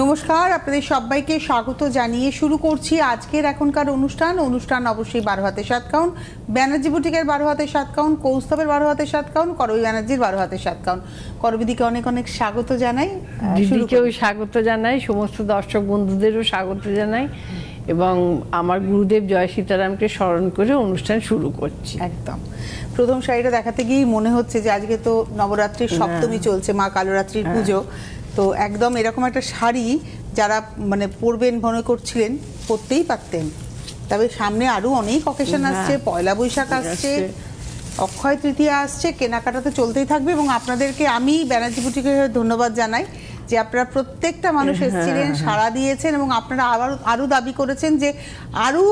নমস্কার, আপনাদের সবাইকে স্বাগত জানিয়ে শুরু করছি আজকের এখনকার অনুষ্ঠান অবশ্যই 12 হাতে 7 কাউন, ব্যানার্জি বুটিকের 12 হাতে 7 কাউন, কৌস্তবের 12 হাতে 7 কাউন, করবী ব্যানার্জির 12 হাতে 7 কাউন। করবীদিকে অনেক অনেক স্বাগত জানাই, দিদিকেও স্বাগত জানাই, সমস্ত দর্শক বন্ধুদেরও স্বাগত জানাই এবং আমার গুরুদেব জয় সীতারামকে স্মরণ করে অনুষ্ঠান শুরু করছি। একদম প্রথম শাড়িটা দেখাতে গিয়েই মনে হচ্ছে যে আজকে তো নবরাত্রির সপ্তমী চলছে, মা কালরাত্রির পুজো। তো একদম এরকম একটা শাড়ি যারা মানে পরবেন মনে করছিলেন পরতেই পারতেন, তবে সামনে আরো অনেক অকেশন আসছে, পয়লা বৈশাখ আসছে, অক্ষয় তৃতীয়া আসছে, কেনাকাটা তো চলতেই থাকবে। এবং আপনাদেরকে আমি ব্যানার্জি বুটিকে ধন্যবাদ জানাই যে আপনারা প্রত্যেকটা মানুষ এসেছিলেন, সাড়া দিয়েছেন এবং আপনারা আরো দাবি করেছেন যে আরো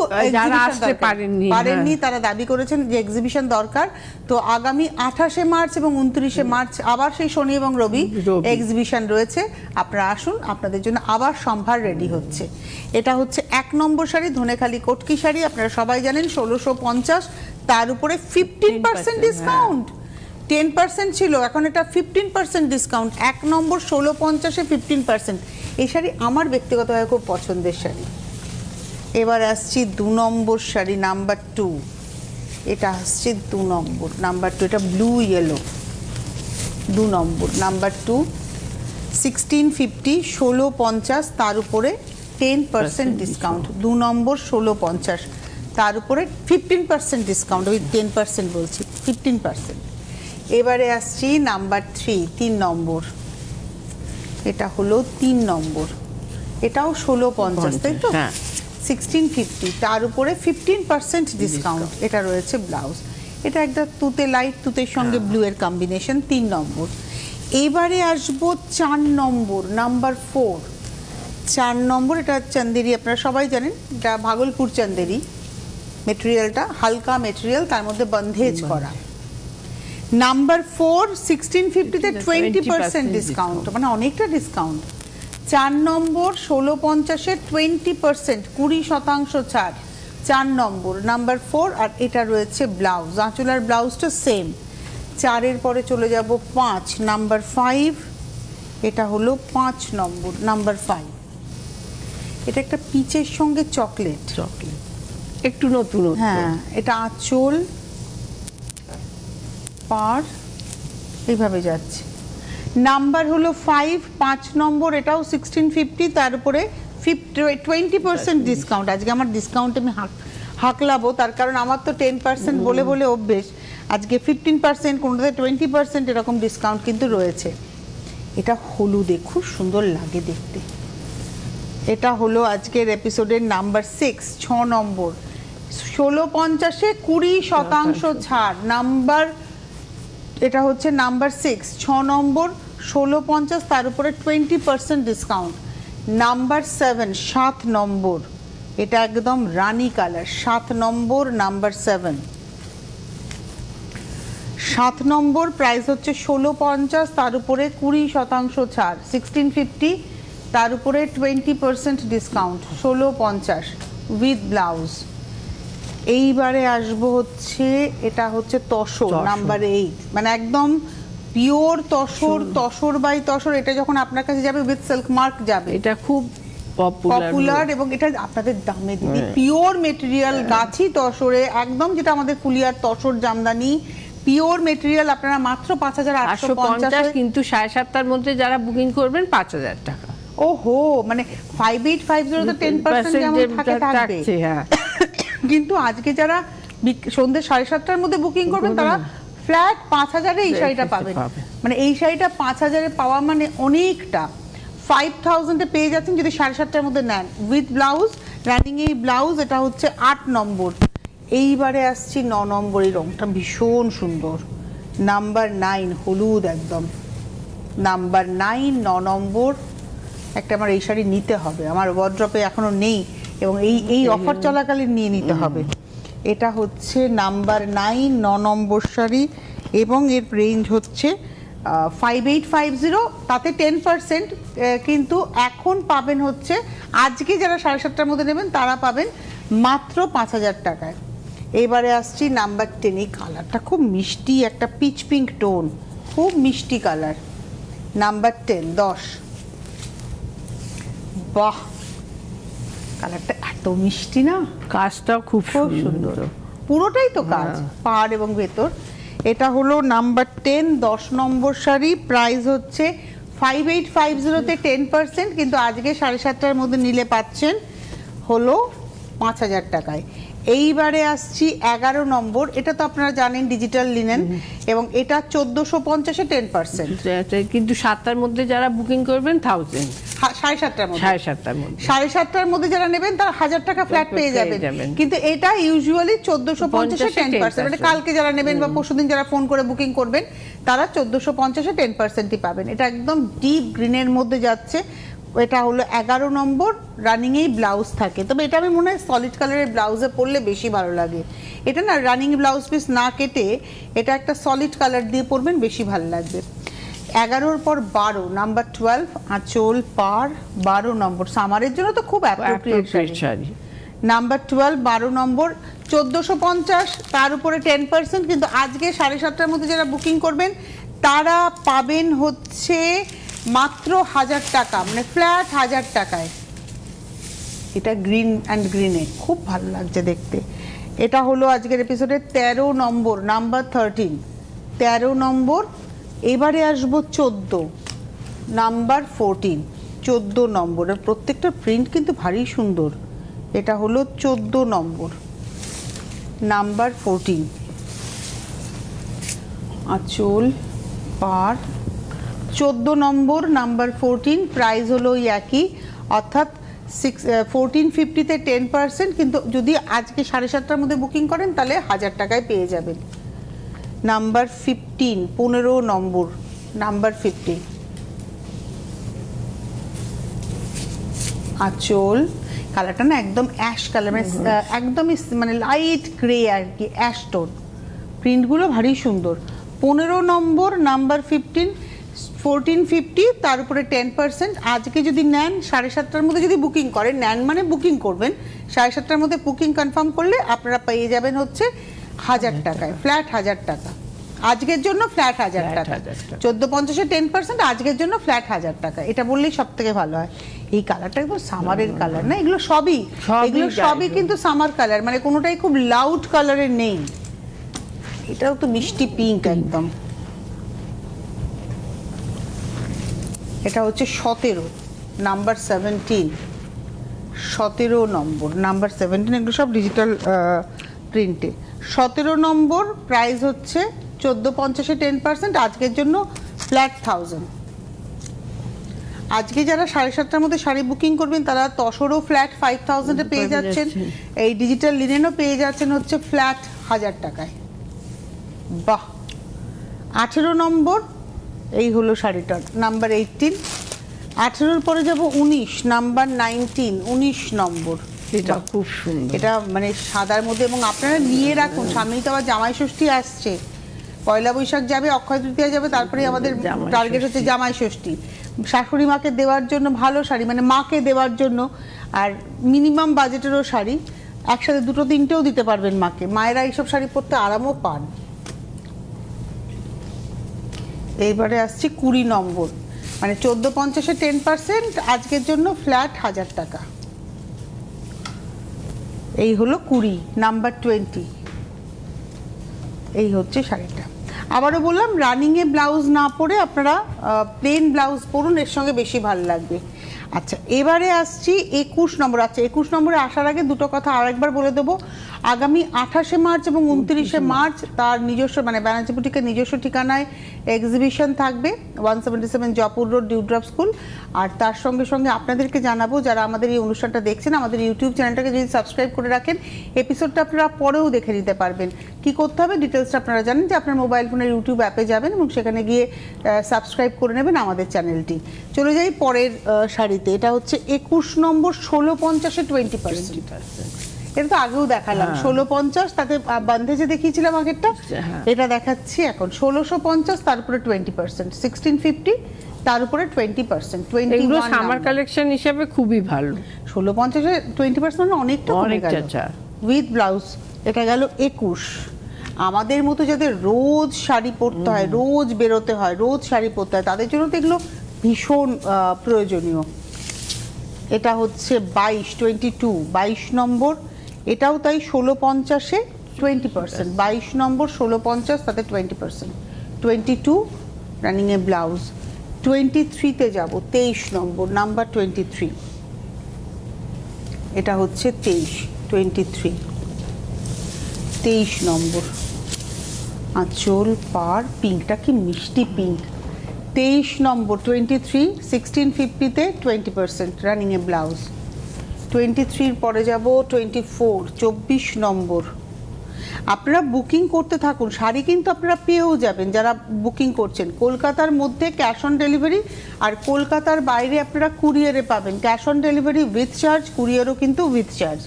পারেননি তারা দাবি করেছেন যে এক্সিবিশন দরকার। তো আগামী 28শে মার্চ এবং 29শে মার্চ আবার সেই শনি এবং রবি এক্সিবিশন রয়েছে। আপনারা আসুন, আপনাদের জন্য আবার সম্ভার রেডি হচ্ছে। এটা হচ্ছে 1 নম্বর শাড়ি, ধনেখালি কটকি শাড়ি। আপনারা সবাই জানেন 1650, তার উপরে 15% ডিসকাউন্ট। 10% ছিল, এখন এটা 15% ডিসকাউন্ট। 1 নম্বর 1650-এ 15%। এই শাড়ি আমার ব্যক্তিগতভাবে খুব পছন্দের শাড়ি। এবার আসছি 2 নম্বর শাড়ি, নাম্বার 2। এটা আসছে 2 নম্বর, নাম্বার 2। এটা ব্লু ইয়েলো, 2 নম্বর, নাম্বার 2, 1650, 1650, তার উপরে 10% ডিসকাউন্ট। 2 নম্বর 1650, তার উপরে 15% ডিসকাউন্ট। ওই 10% বলছি, 15%। এবারে আসছি নাম্বার 3, 3 নম্বর। এটা হলো 3 নম্বর, এটাও 1650, তাই তো? 1650, তার উপরে 15% ডিসকাউন্ট। এটা রয়েছে ব্লাউজ। এটা একটা তুতে, লাইট তুতের সঙ্গে ব্লু এর কম্বিনেশন, 3 নম্বর। এবারে আসবো 4 নম্বর, নাম্বার 4। 4 নম্বর, এটা চান্দেরি, আপনারা সবাই জানেন এটা ভাগলপুর চান্দেরি। মেটেরিয়ালটা হালকা মেটেরিয়াল, তার মধ্যে বন্ধেজ করা। নাম্বার 4, 1650-তে 20% ডিসকাউন্ট, মানে অনেকটা ডিসকাউন্ট। 4 নম্বর 1650-এ 20%, 20% ছাড়। 4 নম্বর, নাম্বার 4। আর এটা রয়েছে ব্লাউজ, আঁচলার ব্লাউজটা সেম। 4-এর পরে চলে যাব 5, নাম্বার 5। এটা হলো 5 নম্বর, নাম্বার 5। এটা একটা পিচের সঙ্গে চকলেট, একটু নতুন। হ্যাঁ, এটা আঁচল পার এইভাবে যাচ্ছে। নাম্বার হলো 5, 5 নম্বর। এটাও 1650, তার উপরে 20% ডিসকাউন্ট। আজকে আমার ডিসকাউন্ট আমি হাঁকলাবো, তার কারণ আমার তো 10% বলে বলে অভ্যেস। আজকে 15%, কোনোটাতে 20% এরকম ডিসকাউন্ট কিন্তু রয়েছে। এটা হলুদে খুব সুন্দর লাগে দেখতে। এটা হলো আজকের এপিসোডের নাম্বার 6, 6 নম্বর। 1650-এ 20% ছাড়। নাম্বার, এটা হচ্ছে নাম্বার 6, 6 নম্বর, 1650, তার উপরে 20% ডিসকাউন্ট। নাম্বার 7, 7 নম্বর। এটা একদম রানী কালার, 7 নম্বর, নাম্বার 7। 7 নম্বর, প্রাইস হচ্ছে 1650, তার উপরে 20% ছাড়। 1650, তার উপরে 20% ডিসকাউন্ট, 1650 উইথ ব্লাউজ। এইবারে আসবো হচ্ছে, এটা হচ্ছে তসর, নাম্বার 8, মানে একদম পিওর তসর, তসর বাই তসর। এটা যখন আপনার কাছে যাবে উইথ সিল্ক মার্ক যাবে। এটা খুব পপুলার এবং এটা আপনাদের দামে দিদি, পিওর মেটেরিয়াল, গাছি তসরে একদম, যেটা আমাদের ফুলিয়ার তসর জামদানি পিওর মেটেরিয়াল। আপনারা মাত্র 5850, কিন্তু 7:30-টার মধ্যে যারা বুকিং করবেন 5000 টাকা। ওহো, মানে 5850 তো 10% যেমন থাকবে। হ্যাঁ, কিন্তু আজকে যারা সন্ধ্যে 7:30-টার মধ্যে বুকিং করবেন তারা ফ্ল্যাট 5000-এ এই শাড়িটা পাবেন। মানে এই শাড়িটা 5000-এ পাওয়া মানে অনেকটা। 5000-এ পেয়ে যাচ্ছেন যদি 7:30-টার মধ্যে নেন উইথ ব্লাউজ, রানিং এই ব্লাউজ। এটা হচ্ছে 8 নম্বর। এইবারে আসছি 9 নম্বর। এই রংটা ভীষণ সুন্দর, নাম্বার 9, হলুদ একদম, নাম্বার 9, 9 নম্বর। একটা আমার এই শাড়ি নিতে হবে, আমার ওয়ার্ড্রপে এখনো নেই এবং এই অফার চলাকালীন নিয়ে নিতে হবে। এটা হচ্ছে নাম্বার 9, 9 নম্বর শাড়ি এবং এর রেঞ্জ হচ্ছে 5850, তাতে 10%, কিন্তু এখন পাবেন হচ্ছে আজকে যারা 7:30-টার মধ্যে নেবেন তারা পাবেন মাত্র 5000 টাকায়। এবারে আসছি নাম্বার 10। এই কালারটা খুব মিষ্টি, একটা পিচ পিঙ্ক টোন, খুব মিষ্টি কালার। নাম্বার 10, 10। বাহ, কালারটা এত মিষ্টি না, কাজটাও খুব খুব সুন্দর, পুরোটাই তো কাজ, পাড় এবং ভেতর। এটা হলো নাম্বার 10, 10 নম্বর শাড়ি। প্রাইস হচ্ছে 5850-তে 10%, কিন্তু আজকে 7:30টার মধ্যে নিলে পাচ্ছেন হলো 5000 টাকায়। এইবারে আসছি 11 নম্বর। এটা তো আপনারা জানেন ডিজিটাল লিনেন, এবং এটা 1450-এ 10%। কিন্তু 7টার মধ্যে যারা বুকিং করবেন 1000, 7:30টার মধ্যে, 7:30টার মধ্যে, 7:30টার মধ্যে যারা নেবেন তারা 1000 টাকা ফ্ল্যাট পেয়ে যাবেন। কিন্তু এটা ইউজুয়ালি 1450-এ 10%, মানে কালকে যারা নেবেন বা পরশুদিন যারা ফোন করে বুকিং করবেন তারা 1450-এ 10%ই পাবেন। এটা একদম ডিপ গ্রিনের মধ্যে যাচ্ছে। এটা হলো 11 নম্বর। রানিংয়েই ব্লাউজ থাকে, তবে এটা আমি মনে হয় সলিড কালারের ব্লাউজে পরলে বেশি ভালো লাগে। এটা না রানিং ব্লাউজ পিস না কেটে এটা একটা সলিড কালার দিয়ে পরবেন, বেশি ভালো লাগবে। 11-র পর 12, নাম্বার 12, আঁচল পাড়। 12 নম্বর সামারের জন্য তো খুব অ্যাপ্রোপ্রিয়েট শাড়ি। নাম্বার 12, 12 নম্বর, 1450, তার উপরে 10%। কিন্তু আজকে 7:30টার মধ্যে যারা বুকিং করবেন তারা পাবেন হচ্ছে মাত্র 1000 টাকা, মানে ফ্ল্যাট 1000 টাকায়। এটা গ্রিন অ্যান্ড গ্রিনে খুব ভালো লাগছে দেখতে। এটা হলো আজকের এপিসোডে 13 নম্বর, নাম্বার 13, 13 নম্বর। এবারে আসবো 14, নাম্বার 14, 14 নম্বরের প্রত্যেকটা প্রিন্ট কিন্তু ভারী সুন্দর। এটা হলো 14 নম্বর, নাম্বার 14, আঁচল পাড়। 14 নম্বর, নাম্বার 14, প্রাইস হলো একই, অর্থাৎ 1450-তে 10%, কিন্তু যদি আজকে 7:30টার মধ্যে বুকিং করেন তাহলে 1000 টাকায় পেয়ে যাবেন। নাম্বার 15, 15 নম্বর, নাম্বার 15, আঁচল। কালারটা না একদম অ্যাশ কালার, মানে একদমই মানে লাইট গ্রে আর কি, অ্যাশ টোন। প্রিন্টগুলো ভারী সুন্দর। 15 নম্বর, নাম্বার 15, 1450, তার উপরে 10%। আজকে যদি নেন 7:30টার মধ্যে যদি বুকিং করেন, নেন মানে বুকিং করবেন, 7:30টার মধ্যে বুকিং কনফার্ম করলে আপনারা পেয়ে যাবেন হচ্ছে 1000 টাকায়, ফ্ল্যাট 1000 টাকা আজকের জন্য, ফ্ল্যাট 1000 টাকা। 1450-এ 10%, আজকের জন্য ফ্ল্যাট 1000 টাকা। এটা বললেই সব থেকে ভালো হয়। এই কালারটা একদম সামারের কালার না, এগুলো সবই কিন্তু সামার কালার, মানে কোনোটাই খুব লাউড কালারের নেই। এটাও তো মিষ্টি পিঙ্ক একদম। এটা হচ্ছে 17, নাম্বার 17, 17 নম্বর, নাম্বার 17। এগুলো সব ডিজিটাল প্রিন্টে। 17 নম্বর, প্রাইস হচ্ছে 1450-এ 10%, আজকের জন্য ফ্ল্যাট 1000। আজকে যারা 7:30টার মধ্যে শাড়ি বুকিং করবেন তারা তসরও ফ্ল্যাট 5000-এ পেয়ে যাচ্ছেন, এই ডিজিটাল লিনেনও পেয়ে যাচ্ছেন হচ্ছে ফ্ল্যাট 1000 টাকায়। বাহ। 18 নম্বর, এই হলো শাড়িটার নাম্বার 18। 18-র পরে যাব 19, নাম্বার 19, 19 নম্বর। এটা খুব সুন্দর, এটা মানে সাদার মধ্যে, এবং আপনারা নিয়ে রাখুন, সামনেই তো আবার জামাই ষষ্ঠী আসছে, পয়লা বৈশাখ যাবে, অক্ষয় তৃতীয়া যাবে, তারপরে আমাদের টার্গেট হচ্ছে জামাই ষষ্ঠী। শাশুড়ি মাকে দেওয়ার জন্য ভালো শাড়ি, মানে মাকে দেওয়ার জন্য, আর মিনিমাম বাজেটেরও শাড়ি, একসাথে 2-3টেও দিতে পারবেন মাকে। মায়েরা এইসব শাড়ি পরতে আরামও পান। এইবারে আসছি 20 নম্বর, মানে 1450-এ 10%, আজকের জন্য ফ্ল্যাট 1000 টাকা। এই হলো 20, নাম্বার 20। এই হচ্ছে শাড়িটা। আবারও বললাম, রানিংয়ে ব্লাউজ না পরে আপনারা প্লেন ব্লাউজ পরুন, এর সঙ্গে বেশি ভালো লাগবে। আচ্ছা, এবারে আসছি 21 নম্বর। আচ্ছা, 21 নম্বরে আসার আগে দুটো কথা আরেকবার বলে দেবো। আগামী 28শে মার্চ এবং 29শে মার্চ তার নিজস্ব, মানে ব্যানার্জি বুটিকের নিজস্ব ঠিকানায় এক্সিবিশন থাকবে, 177 জয়পুর রোড, ডিউড্রপ স্কুল। আর তার সঙ্গে সঙ্গে আপনাদেরকে জানাবো, যারা আমাদের এই অনুষ্ঠানটা দেখছেন, আমাদের ইউটিউব চ্যানেলটাকে যদি সাবস্ক্রাইব করে রাখেন, এপিসোডটা আপনারা পরেও দেখে নিতে পারবেন। কি করতে হবে ডিটেলসটা আপনারা জানেন, যে আপনার মোবাইল ফোনের ইউটিউব অ্যাপে যাবেন এবং সেখানে গিয়ে সাবস্ক্রাইব করে নেবেন আমাদের চ্যানেলটি। চলে যাই পরের শাড়িতে। এটা হচ্ছে 21 নম্বর, 1650-এ 20%। এটা তো আগেও দেখালাম 1650, তাতে বান্ধেজে দেখিয়েছিলাম আগেরটা, এটা দেখাচ্ছি এখন 1650, তার উপরে 20%, 1650, তার উপরে 20%, 21 সামার কালেকশন হিসেবে খুবই ভালো। 1650-এ 20% মানে অনেকটা কমে গেল উইথ ব্লাউজ। এটা গেল 21। আমাদের মতো যাদের রোজ শাড়ি পরতে হয়, রোজ বেরোতে হয়, রোজ শাড়ি পরতে হয়, তাদের জন্য তো এগুলো ভীষণ প্রয়োজনীয়। এটা হচ্ছে 22 নম্বর, এটাও তাই 1650-এ 20%, 22 নম্বর 1650 তাতে 20%, 22 রানিং এ ব্লাউজ। 23-তে যাব, 23 নম্বর, নাম্বার 23, এটা হচ্ছে 23 নম্বর, আঁচল পার, পিঙ্কটা কি মিষ্টি পিঙ্ক। 23 নম্বর 23, 1650-তে 20% রানিং এ ব্লাউজ। 23-র পরে যাব 24, 24 নম্বর। আপনারা বুকিং করতে থাকুন, শাড়ি কিন্তু আপনারা পেয়েও যাবেন যারা বুকিং করছেন। কলকাতার মধ্যে ক্যাশ অন ডেলিভারি, আর কলকাতার বাইরে আপনারা কুরিয়ারে পাবেন। Cash on delivery with charge, কুরিয়ারও কিন্তু উইথ চার্জ।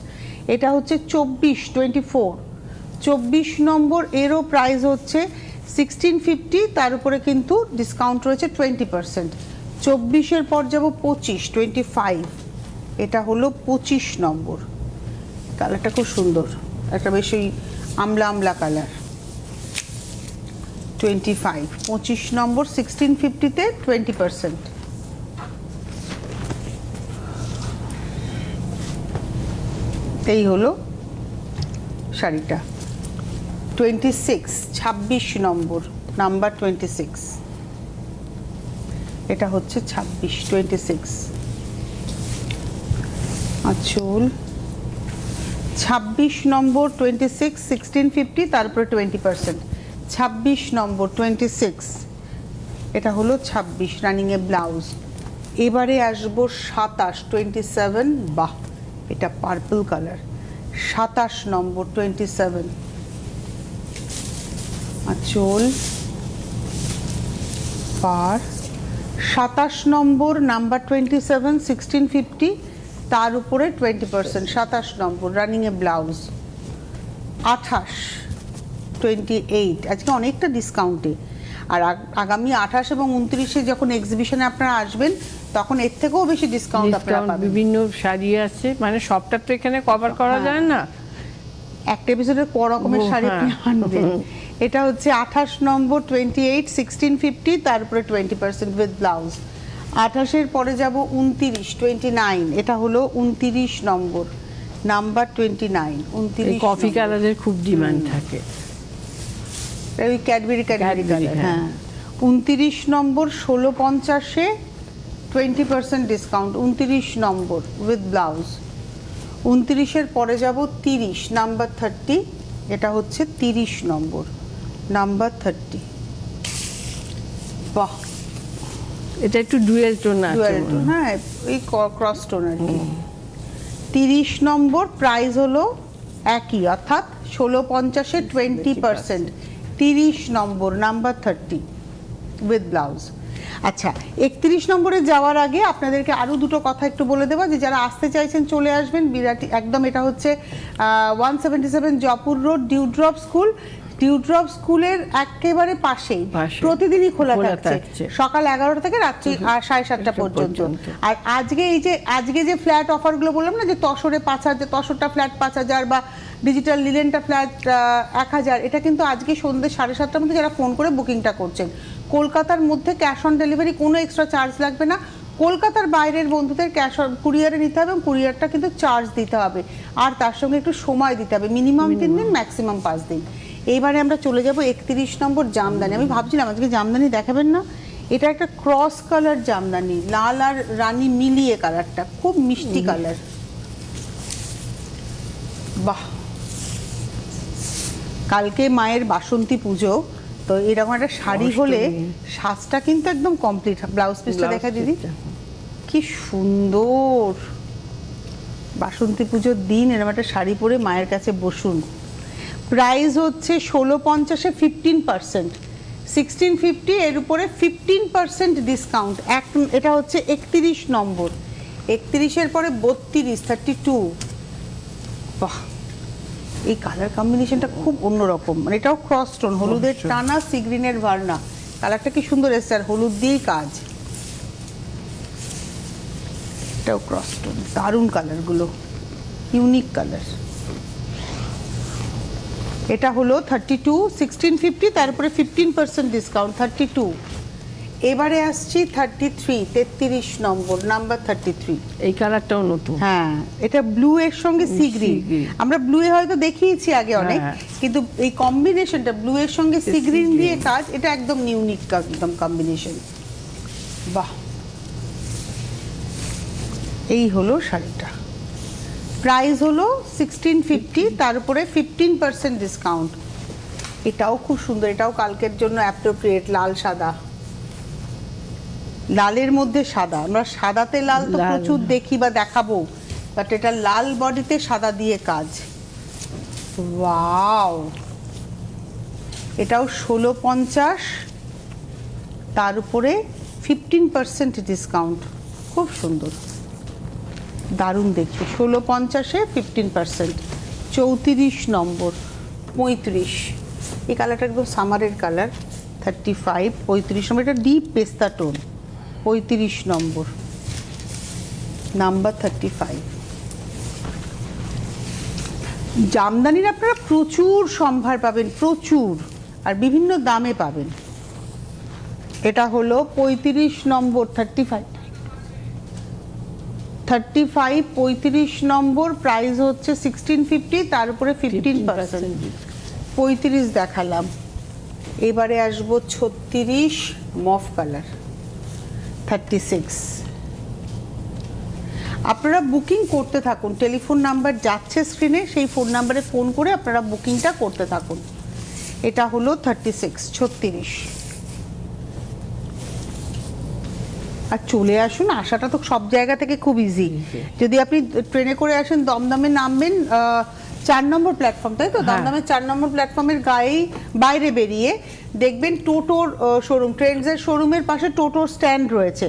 এটা হচ্ছে 24 নম্বর, এরও প্রাইস হচ্ছে 1650, তার উপরে কিন্তু ডিসকাউন্ট রয়েছে 20%। 24-এর পর যাব 25, এটা হলো 25 নম্বর। কালারটা খুব সুন্দর, একটা বেশ ওই আমলা কালার। 25 নম্বর, 1650-তে 20%। এই হলো শাড়িটা। 26 নম্বর, নাম্বার 26, এটা হচ্ছে 26 আঁচল। 26 নম্বর 26, 1650, তারপরে 20%। 26 নম্বর 26, এটা হলো 26 রানিং এ ব্লাউজ। এবারে আসবো 27, বাহ এটা পার্পল কালার। 27 নম্বর 27, আঁচল পার। 27 নম্বর, নাম্বার 27, 1650, তার উপরে 20%। 27 নম্বর রানিং এ ব্লাউজ। 28, আজকে অনেকটা ডিসকাউন্টে। আর আগামী 28 এবং 29-এ যখন এক্সিবিশনে আপনারা আসবেন তখন এর থেকেও বেশি ডিসকাউন্ট আপনারা পাবেন। বিভিন্ন শাড়ি আছে, মানে সবটা তো এখানে কভার করা যায় না, একটা এপিসোডের ক রকমের শাড়ি আপনি আনবেন। এটা হচ্ছে 28 নম্বর 28, 1650, তারপরে 20% উইথ ব্লাউজ। 28-এর পরে যাব 29, এটা হলো 29 নম্বর, নাম্বার 29, 29 কফি কালারের খুব ডিমান্ড থাকে, ওই ক্যাডবেরি কালার। হ্যাঁ, 29 নম্বর 1650-এ 20% ডিসকাউন্ট, 29 নম্বর উইথ ব্লাউজ। 29-এর পরে যাব 30, নাম্বার 30, এটা হচ্ছে 30 নম্বর, নাম্বার 30। বাহ, এটা একটু ডুয়েল টোন আছে, হ্যাঁ ওই ক্রস টোন আর কি। 30 নম্বর, প্রাইস হলো একই, অর্থাৎ 1650-এ 20%। 30 নম্বর, নাম্বার 30 উইথ ব্লাউজ। আচ্ছা, 31 নম্বরে যাওয়ার আগে আপনাদেরকে আরও দুটো কথা একটু বলে দেবো, যে যারা আসতে চাইছেন চলে আসবেন বিরাটি একদম। এটা হচ্ছে 177 জয়পুর রোড, ডিউড্রপ স্কুল। ডিউড্রপ স্কুলের একেবারে পাশেই প্রতিদিনই খোলা থাকছে, সকাল 11টা থেকে রাত্রি 7:30 পর্যন্ত। আর আজকে যে ফ্ল্যাট অফারগুলো বললাম না, যে তসরে 5,000, তসরটা ফ্ল্যাট 5,000, বা ডিজিটাল লিলেনটা ফ্ল্যাট 1,000, এটা কিন্তু আজকে সন্ধ্যে 7:30টার মধ্যে যারা ফোন করে বুকিংটা করছেন। কলকাতার মধ্যে ক্যাশ অন ডেলিভারি, কোনো এক্সট্রা চার্জ লাগবে না। কলকাতার বাইরের বন্ধুদের ক্যাশ অন কুরিয়ারে নিতে হবে, এবং কুরিয়ারটা কিন্তু চার্জ দিতে হবে, আর তার সঙ্গে একটু সময় দিতে হবে, মিনিমাম 3 দিন, ম্যাক্সিমাম 5 দিন। এইবারে আমরা চলে যাব 31 নম্বর জামদানি। আমি ভাবছিলাম আজকে জামদানি দেখাবেন না, এটা একটা ক্রস কালার জামদানি, লাল আর রানী মিলিয়ে কালারটা, খুব মিষ্টি কালার। বাহ, কালকে মায়ের বাসন্তী পুজো, তো এরকম একটা শাড়ি হলে সাজটা কিন্তু একদম কমপ্লিট। ব্লাউজ পিসটা দেখা দিদি, কি সুন্দর। বাসন্তী পুজোর দিন এরকম একটা শাড়ি পরে মায়ের কাছে বসুন। প্রাইস হচ্ছে 1650-এ 15%, 1650 এর উপরে 15% ডিসকাউন্ট। এটা হচ্ছে 31 নম্বর, 31-এর পরে 32, 32। বাহ, এই কালার কম্বিনেশনটা খুব অন্যরকম, মানে এটাও ক্রস টোন, হলুদের টানা, সি গ্রিনের ভার্না, কালারটা কি সুন্দর এসছে, আর হলুদ দিয়েই কাজ। এটাও ক্রস টোন, দারুণ কালারগুলো, ইউনিক কালার। এটা হলো 32, 1650, তারপরে 15% ডিসকাউন্ট, 32। এবারে আসছি 33 নম্বর, নাম্বার 33। এই কালারটাও নতুন। হ্যাঁ, এটা ব্লু এর সঙ্গে সি গ্রিন। sea green। আমরা ব্লু এ হয়তো দেখিয়েছি আগে অনেক, হ্যাঁ। কিন্তু এই কম্বিনেশনটা ব্লু এর সঙ্গে সি sea গ্রিন green। দিয়ে কাজ, এটা একদম ইউনিক একদম কম্বিনেশন। বাহ, এই হলো শাড়িটা। প্রাইস হলো 1650, তার উপরে 15% ডিসকাউন্ট। এটাও খুব সুন্দর, এটাও কালকের জন্য অ্যাপ্রোপ্রিয়েট, লাল সাদা। লালের মধ্যে সাদা, আমরা সাদাতে লাল তো লাল। প্রচুর দেখি বা দেখাবো, বাট এটা লাল বডিতে সাদা দিয়ে কাজ। ওয়াও, এটাও 1650, তার উপরে 15% ডিসকাউন্ট। খুব সুন্দর, দারুণ দেখতে। 1650-এ 15%। 34 নম্বর, 35। এই কালারটা একদম সামারের কালার। 35, 35 নম্বর, এটা ডিপ পেস্তা টোন। 35 নম্বর, নাম্বার 35। জামদানির আপনারা প্রচুর সম্ভার পাবেন, প্রচুর, আর বিভিন্ন দামে পাবেন। এটা হলো 35 নম্বর, 35, 35 নম্বর। প্রাইস হচ্ছে 1650, তার উপরে 15%। 35 দেখালাম, এবারে আসবো 36 মফ কালার, 36। আপনারা বুকিং করতে থাকুন, টেলিফোন নাম্বার যাচ্ছে স্ক্রিনে, সেই ফোন নাম্বারে ফোন করে আপনারা বুকিংটা করতে থাকুন। এটা হলো 36, 36। আর চলে আসুন, আসাটা তো সব জায়গা থেকে খুব ইজি। যদি আপনি ট্রেনে করে আসেন, দমদমে নামবেন 4 নম্বর প্ল্যাটফর্ম, তাই তো? দমদমের 4 নম্বর প্ল্যাটফর্মের গায়েই বাইরে বেরিয়ে দেখবেন টোটোর শোরুম, ট্রেন্ডসের শোরুমের পাশে টোটোর স্ট্যান্ড রয়েছে।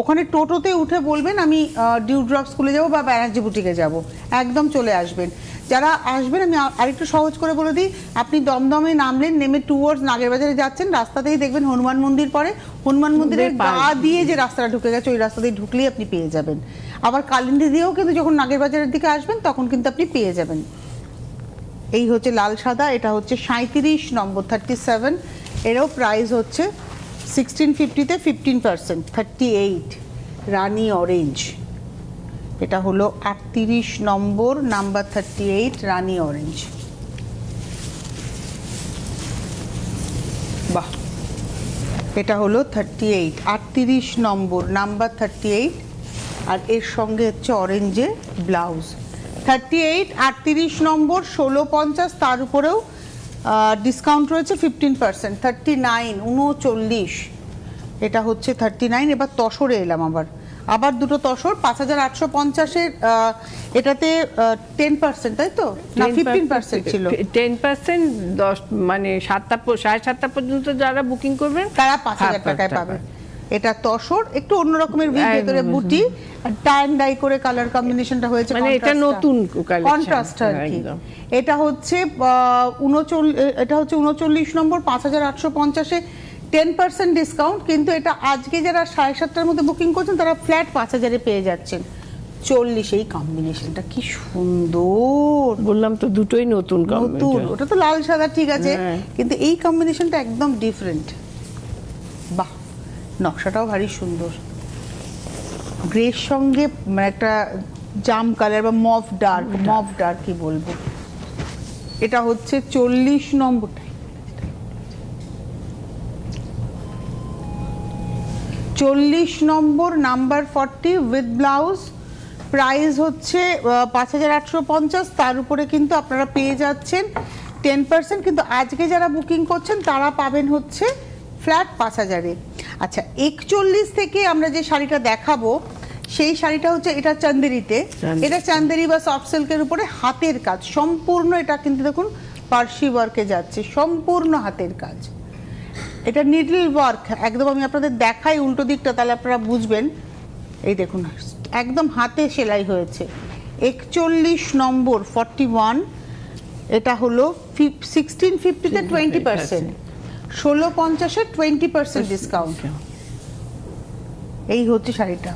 ওখানে টোটোতে উঠে বলবেন আমি ডিউ ড্রপ স্কুলে যাব বা ব্যানার্জি বুটিকে যাব, একদম চলে আসবেন। যারা আসবেন, আমি আরেকটু সহজ করে বলে দিই, আপনি দমদমে নামলেন, নেমে টুয়ার্ডস নাগেরবাজারে যাচ্ছেন, রাস্তাতেই দেখবেন হনুমান মন্দির পড়ে, হনুমান মন্দিরের গা দিয়ে যে রাস্তাটা ঢুকে গেছে, ওই রাস্তা দিয়ে ঢুকলেই আপনি পেয়ে যাবেন। আবার কালিন্দী দিয়েও কিন্তু যখন নাগেরবাজারের দিকে আসবেন তখন কিন্তু আপনি পেয়ে যাবেন। এই হচ্ছে লাল সাদা, এটা হচ্ছে 37 নম্বর, 37। এরও প্রাইস হচ্ছে 1650-তে 15%, 38 রানী অরেঞ্জ। এটা হলো 38 নম্বর, নাম্বার 38 রানী অরেঞ্জ। বাহ, এটা হলো 38, 38 নম্বর, নাম্বার 38। আর এর সঙ্গে হচ্ছে অরেঞ্জের ব্লাউজ। 38, 38 নম্বর, 1650, তার উপরেও ডিসকাউন্ট রয়েছে 15%। 39, 39। এটা হচ্ছে 39। এবার তসরে এলাম, আবার দুটো তসর, 5850-এর। এটাতে 10%, তাই তো? না, 15% ছিল। 10%, 10 মানে 7টা 7:30 পর্যন্ত যারা বুকিং করবেন তারা 5000 টাকায় পাবে। এটা তসর, একটু অন্য রকমের ভেতরে বুটি, টাই অ্যান্ড ডাই করে কালার কম্বিনেশনটা হয়েছে, মানে এটা নতুন কালেকশন, কন্ট্রাস্ট আর কি। এটা হচ্ছে 39 নম্বর, 5850-এ 10% ডিসকাউন্ট। কিন্তু এটা আজকে যারা 7:30-টার মধ্যে বুকিং করছেন তারা ফ্ল্যাট 5000-এ পেয়ে যাচ্ছেন। 40, এই কম্বিনেশনটা কি সুন্দর! বললাম তো দুটোই নতুন নতুন, ওটা তো লাল সাদা ঠিক আছে, কিন্তু এই কম্বিনেশনটা একদম ডিফারেন্ট। বাহ, নকশাটাও ভারী সুন্দর, গ্রের সঙ্গে একটা জাম কালার বা মফ ডার্ক কি বলবো। এটা হচ্ছে 40 নম্বর, 40 নম্বর, নাম্বার 40 উইথ ব্লাউজ। প্রাইস হচ্ছে 5850, তার উপরে কিন্তু আপনারা পেয়ে যাচ্ছেন 10%। কিন্তু আজকে যারা বুকিং করছেন তারা পাবেন হচ্ছে ফ্ল্যাট 5000-এ। আচ্ছা, 41 থেকে আমরা যে শাড়িটা দেখাবো সেই শাড়িটা হচ্ছে এটা চান্দেরিতে। এটা চান্দেরি বা সফট সিল্কের উপরে হাতের কাজ সম্পূর্ণ। এটা কিন্তু দেখুন পার্সি ওয়ার্কে যাচ্ছে, সম্পূর্ণ হাতের কাজ। এটা নিডল ওয়ার্ক একদম। আমি আপনাদের দেখাই উল্টো দিকটা, তাহলে আপনারা বুঝবেন। এই দেখুন, একদম হাতে সেলাই হয়েছে। 41 নম্বর, 41। এটা হলো 1650-তে 20%, 1650-এ 20% ডিসকাউন্ট। এই হচ্ছে শাড়িটা,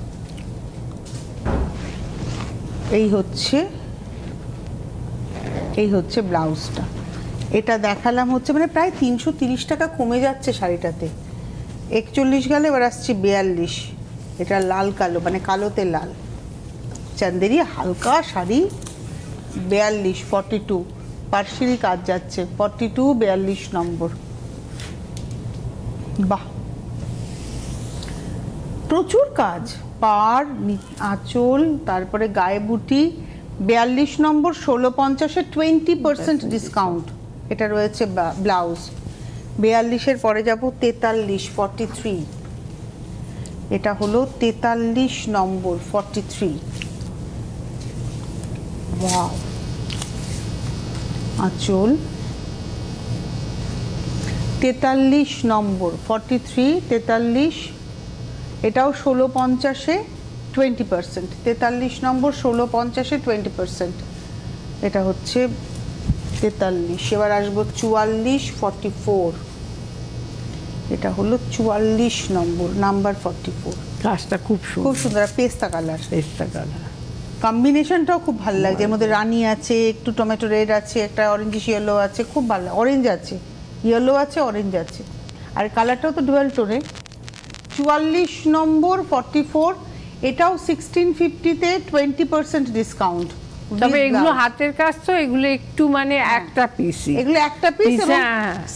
এই হচ্ছে ব্লাউজটা। এটা দেখালাম হচ্ছে মানে প্রায় 330 টাকা কমে যাচ্ছে শাড়িটাতে। 41 গেলে এবার আসছি 42, এটা লাল কালো মানে কালোতে লাল চান্দেরি হালকা শাড়ি 42 42 পার্সিরই কাজ যাচ্ছে 42 42 নম্বর। বাহ, প্রচুর কাজ, পাড় আঁচল তারপরে গায়ে বুটি। 42 নম্বর 1650-এ 20% ডিসকাউন্ট, এটা রয়েছে ব্লাউজ। 42-এর পরে যাব 43 43, এটা হলো 43 নম্বর 43। ওয়াও, আঁচল 43 নম্বর 43 43, এটাও 1650-এ 20%, 43 নম্বর 1650-এ 20%, এটা হচ্ছে 43। এবার আসবো 44 44, এটা হলো 44 নম্বর নাম্বার 44। কাজটা খুব খুব সুন্দর, সুন্দর, পেস্তা কালার, পেস্তা কালার। কম্বিনেশনটাও খুব ভালো লাগছে, এর মধ্যে রানী আছে, একটু টমেটো রেড আছে, একটা অরেঞ্জিশ ইয়েলো আছে, খুব ভালো, অরেঞ্জ আছে, ইয়েলো আছে, অরেঞ্জ আছে, আর কালারটাও তো ডুয়াল টোনে। 44 নম্বর 44, এটাও 1650-তে 20% ডিসকাউন্ট। তবে এগুলো হাতের কাজ তো, এগুলো একটু মানে একটা পিসই, এগুলো একটা পিস,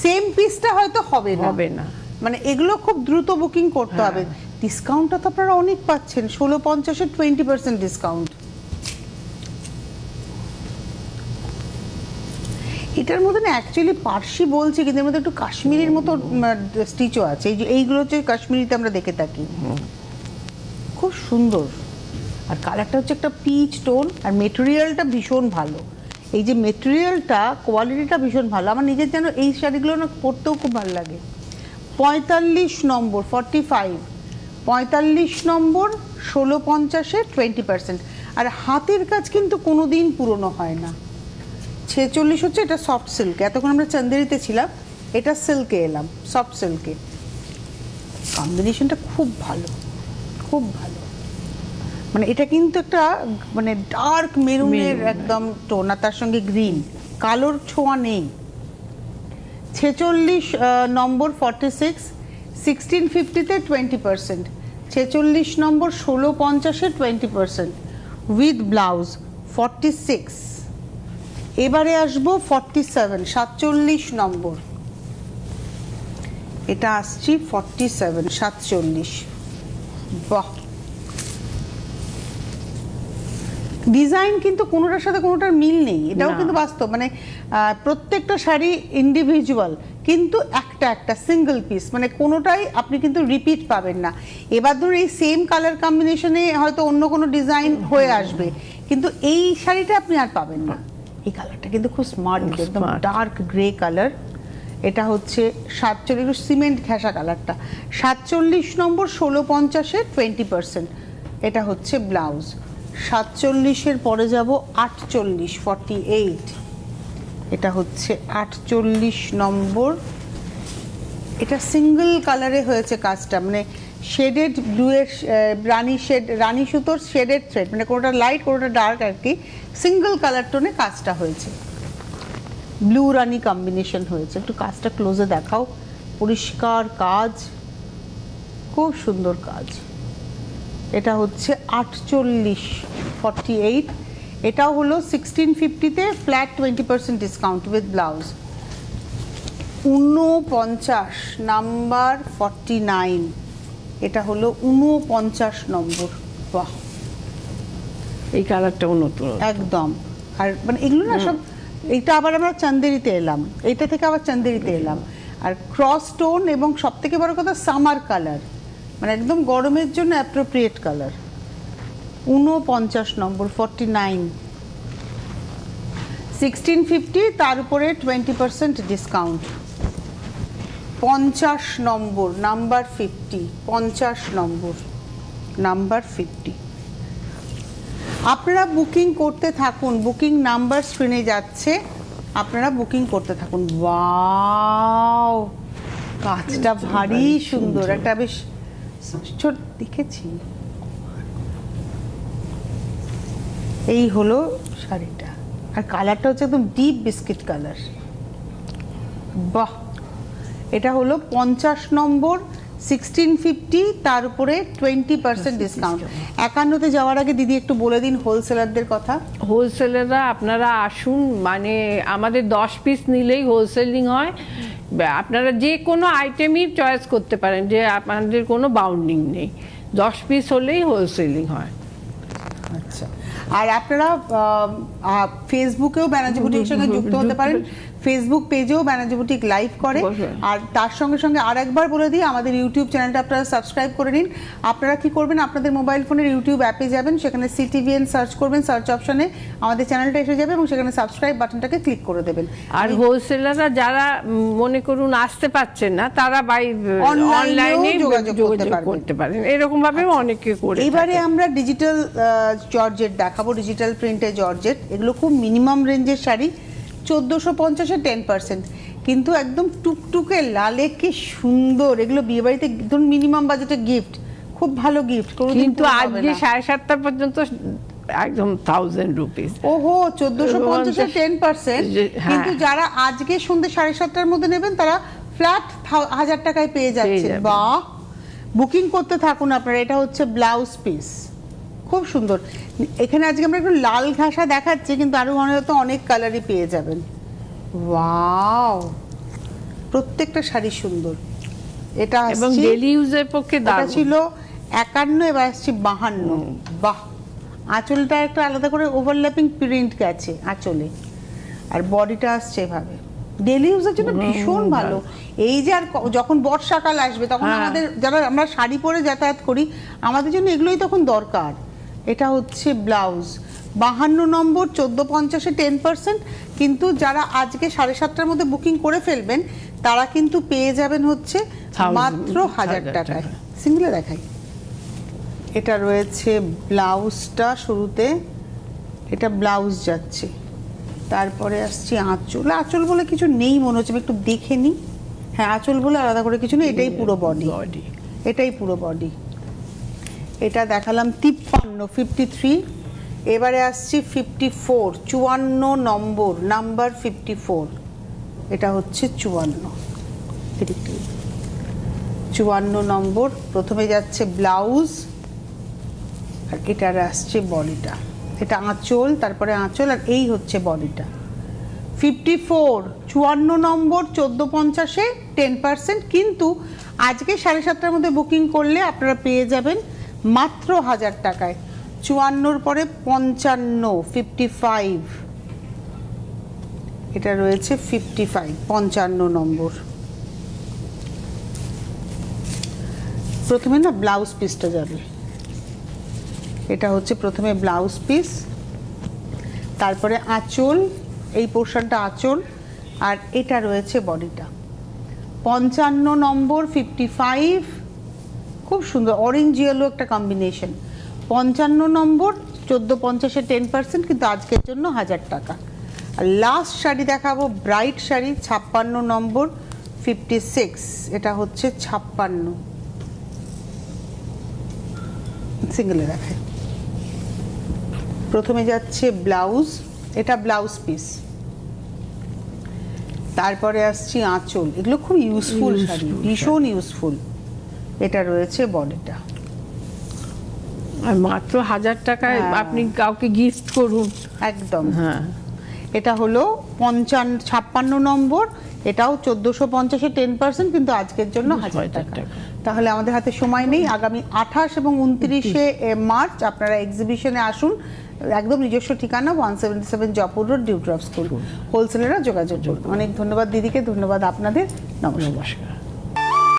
সেম পিসটা হয়তো হবে না, মানে এগুলো খুব দ্রুত বুকিং করতে হবে। ডিসকাউন্টটা তো আপনারা অনেক পাচ্ছেন, 1650-এ 20% ডিসকাউন্ট। এটার মধ্যে না অ্যাকচুয়ালি পার্সি বলছি, কিন্তু এর মধ্যে একটু কাশ্মীরির মতো স্টিচও আছে, এই যে এইগুলো হচ্ছে কাশ্মীরিতে আমরা দেখে থাকি, খুব সুন্দর। আর কালারটা হচ্ছে একটা পিচ টোন, আর মেটেরিয়ালটা ভীষণ ভালো, এই যে মেটেরিয়ালটা কোয়ালিটিটা ভীষণ ভালো, আমার নিজের যেন এই শাড়িগুলো না পরতেও খুব ভালো লাগে। 45 নম্বর 45, 45 নম্বর 1650-এ 20%, আর হাতের কাজ কিন্তু কোনোদিন পুরনো হয় না। 46 হচ্ছে, এটা সফট সিল্ক, এতক্ষণ আমরা চান্দেরিতে ছিলাম, এটা সিল্কে এলাম, সফট সিল্কে। কম্বিনেশনটা খুব ভালো, খুব ভালো, মানে এটা কিন্তু একটা মানে ডার্ক মেরুনের একদম টোন, আর তার সঙ্গে গ্রিন, কালোর ছোঁয়া নেই। 46 নম্বর 46, 1650-তে 20%, 46 নম্বর 1650-এ 20% উইথ ব্লাউজ 46। এবারে আসবো 47 47 নম্বর, এটা আসছি 47 47। বাহ, ডিজাইন কিন্তু কোনোটার সাথে কোনোটার মিল নেই, এটাও কিন্তু বাস্তব, মানে প্রত্যেকটা শাড়ি ইন্ডিভিজুয়াল, কিন্তু একটা একটা সিঙ্গেল পিস, মানে কোনোটাই আপনি কিন্তু রিপিট পাবেন না। এবার ধরুন এই সেম কালার কম্বিনেশনে হয়তো অন্য কোনো ডিজাইন হয়ে আসবে, কিন্তু এই শাড়িটা আপনি আর পাবেন না। এই কালারটা কিন্তু খুব স্মার্ট, একদম ডার্ক গ্রে কালার, এটা হচ্ছে 47, সিমেন্ট ঘেঁষা কালারটা। 47 নম্বর 1650-এ 20%, এটা হচ্ছে ব্লাউজ। 47-এর পরে যাব 48 48, এটা হচ্ছে 48 নম্বর, এটা সিঙ্গেল কালারে হয়েছে কাজটা, মানে শেডেড ব্লুয়ের রানী শেড, রানী সুতোর শেডেড থ্রেড, মানে কোনোটা লাইট কোনোটা ডার্ক আর কি, সিঙ্গেল কালার টোনে কাজটা হয়েছে, ব্লু রানী কম্বিনেশন হয়েছে। একটু কাজটা ক্লোজে দেখাও, পরিষ্কার কাজ, খুব সুন্দর কাজ। এটা হচ্ছে 48 48, এটাও হলো 1650-তে flat 20% discount with blouse. 49 number 49, এটা হলো 49 নম্বর। বাহ, এই কালারটাও নতুন একদম। আর মানে এগুলো না সব, এইটা আবার আমরা চান্দেরিতে এলাম, এইটা থেকে আবার চান্দেরিতে এলাম, আর ক্রস টোন, এবং সব থেকে বড় কথা সামার কালার, মানে একদম গরমের জন্য অ্যাপ্রোপ্রিয়েট কালার। 49 নম্বর 49, 1650, তার উপরে 20% ডিসকাউন্ট। 50 নম্বর নাম্বার 50, 50 নম্বর নাম্বার 50। আপনারা বুকিং করতে থাকুন, বুকিং নাম্বার স্ক্রিনে যাচ্ছে, আপনারা বুকিং করতে থাকুন। ওয়াও, কাজটা ভারী সুন্দর, একটা বেশ ছোট দেখেছি। এই হলো শাড়িটা, আর কালারটা হচ্ছে একদম ডিপ বিস্কিট কালার। বাহ, এটা হলো 50 নম্বর 1650, তার উপরে 20% ডিসকাউন্ট। 51-তে যাওয়ার আগে দিদি একটু বলে দিন হোলসেলারদের কথা। হোলসেলাররা আপনারা আসুন, মানে আমাদের 10 পিস নিলেই হোলসেলিং হয়। আপনারা যে কোনো আইটেমই চয়েস করতে পারেন, যে আপনাদের কোনো বাউন্ডিং নেই, 10 পিস হলেই হোলসেলিং হয়। আচ্ছা, আর আপনারা ফেসবুকেও ব্যানার্জি বুটিকের সঙ্গে যুক্ত হতে পারেন। ফেসবুক পেজেও ব্যানার্জি বুটিক লাইভ করে। আর তার সঙ্গে সঙ্গে আর একবার বলে দিই, আমাদের ইউটিউব চ্যানেলটা আপনারা সাবস্ক্রাইব করে নিন। আপনারা কি করবেন, আপনাদের মোবাইল ফোনের ইউটিউব অ্যাপে যাবেন, সেখানে CTVN সার্চ করবেন, সার্চ অপশনে আমাদের চ্যানেলটা এসে যাবে এবং সেখানে সাবস্ক্রাইব বাটনটাকে ক্লিক করে দেবেন। আর হোলসেলাররা যারা মনে করুন আসতে পারছেন না, তারা বাই অনলাইনে যোগাযোগ করতে পারেন, এরকম ভাবেও অনেকে করে। এবারে আমরা ডিজিটাল জর্জেট দেখাবো, ডিজিটাল প্রিন্টে জর্জেট। এগুলো খুব মিনিমাম রেঞ্জের শাড়ি, 1450-এ 10%, কিন্তু একদম টুকটুকে লালে কি সুন্দর। এগুলো বিয়ে বাড়িতে ধরুন মিনিমাম বাজেটে গিফট, খুব ভালো গিফট। কিন্তু আজকে 7:30 পর্যন্ত একদম 1000 রুপিস। ওহো, 1450-এ 10%, কিন্তু যারা আজকে সন্ধ্যে 7:30টার মধ্যে নেবেন তারা ফ্ল্যাট 1000 টাকায় পেয়ে যাচ্ছে। বাহ, বুকিং করতে থাকুন আপনারা। এটা হচ্ছে ব্লাউজ পিস, খুব সুন্দর। এখানে আজকে আমরা একটু লাল ঘাসা দেখাচ্ছি, কিন্তু আরো হয়তো অনেক কালারই পেয়ে যাবেন। ওয়াও, প্রত্যেকটা শাড়ি সুন্দর। এটা এবং ডেইলি ইউজের পক্ষে দারুণ। ছিল 51, এবার আসছে 52। বাহ, আঁচলটা একটা আলাদা করে ওভারল্যাপিং প্রিন্ট গেছে আঁচলে, আর বডিটা আসছে এভাবে। ডেইলি ইউজের জন্য ভীষণ ভালো। এই যে আর যখন বর্ষাকাল আসবে তখন আমাদের যারা আমরা শাড়ি পরে যাতায়াত করি, আমাদের জন্য এগুলোই তখন দরকার। এটা হচ্ছে ব্লাউজ, 52 নম্বর, 1450-এ 10%, কিন্তু যারা আজকে 7:30টার মধ্যে বুকিং করে ফেলবেন তারা কিন্তু পেয়ে যাবেন হচ্ছে মাত্র 1000 টাকায়। সিঙ্গেলে দেখাই, এটা রয়েছে ব্লাউজটা শুরুতে, এটা ব্লাউজ যাচ্ছে, তারপরে আসছি আঁচল। আঁচল বলে কিছু নেই মনে হচ্ছে, একটু দেখে নিই। হ্যাঁ, আঁচল বলে আলাদা করে কিছু নেই, এটাই পুরো বডি, এটাই পুরো বডি। এটা দেখালাম 53, এবারে আসছি 54, 54 নম্বর, নাম্বার 54। এটা হচ্ছে 54 নম্বর। প্রথমে যাচ্ছে ব্লাউজ, আর এটার আসছে বডিটা। এটা আঁচল, তারপরে আঁচল, আর এই হচ্ছে বডিটা। 54 নম্বর, 1450-এ 10%, কিন্তু আজকে 7:30টার মধ্যে বুকিং করলে আপনারা পেয়ে যাবেন মাত্র 1000 টাকায়। 54-র পরে 55, এটা রয়েছে 55 নম্বর। প্রথমে না ব্লাউজ পিসটা যাবে, এটা হচ্ছে প্রথমে ব্লাউজ পিস, তারপরে আঁচল, এই পোর্শনটা আঁচল, আর এটা রয়েছে বডিটা। 55 নম্বর, 55, খুব সুন্দর অরেঞ্জ ইয়েলো একটা কম্বিনেশন। 55 নম্বর, 1450-এ 10%, কিন্তু আজকের জন্য 1000 টাকা। আর লাস্ট শাড়ি দেখাবো, ব্রাইট শাড়ি, 56 নম্বর, 56, এটা হচ্ছে 56। সিঙ্গেলে দেখায়। প্রথমে যাচ্ছে ব্লাউজ, এটা ব্লাউজ পিস, তারপরে আসছি আঁচল। এগুলো খুব ইউজফুল শাড়ি, ভীষণ ইউজফুল। এটা রয়েছে বডিটা। আর মাত্র 1000 টাকায় আপনি কাউকে গিফট করুন। একদম, হ্যাঁ। এটা হলো 56 নম্বর, এটাও 1450-এ 10%, কিন্তু আজকের জন্য 1000 টাকা। তাহলে আমাদের হাতে সময় নেই। আগামী 28 এবং 29শে মার্চ আপনারা এক্সিবিশনে আসুন। একদম নিজস্ব ঠিকানা 177 Jaipur road, dew drop school. হোলসেলাররা যোগাযোগ করুন। অনেক ধন্যবাদ দিদিকে, ধন্যবাদ আপনাদের। নমস্কার।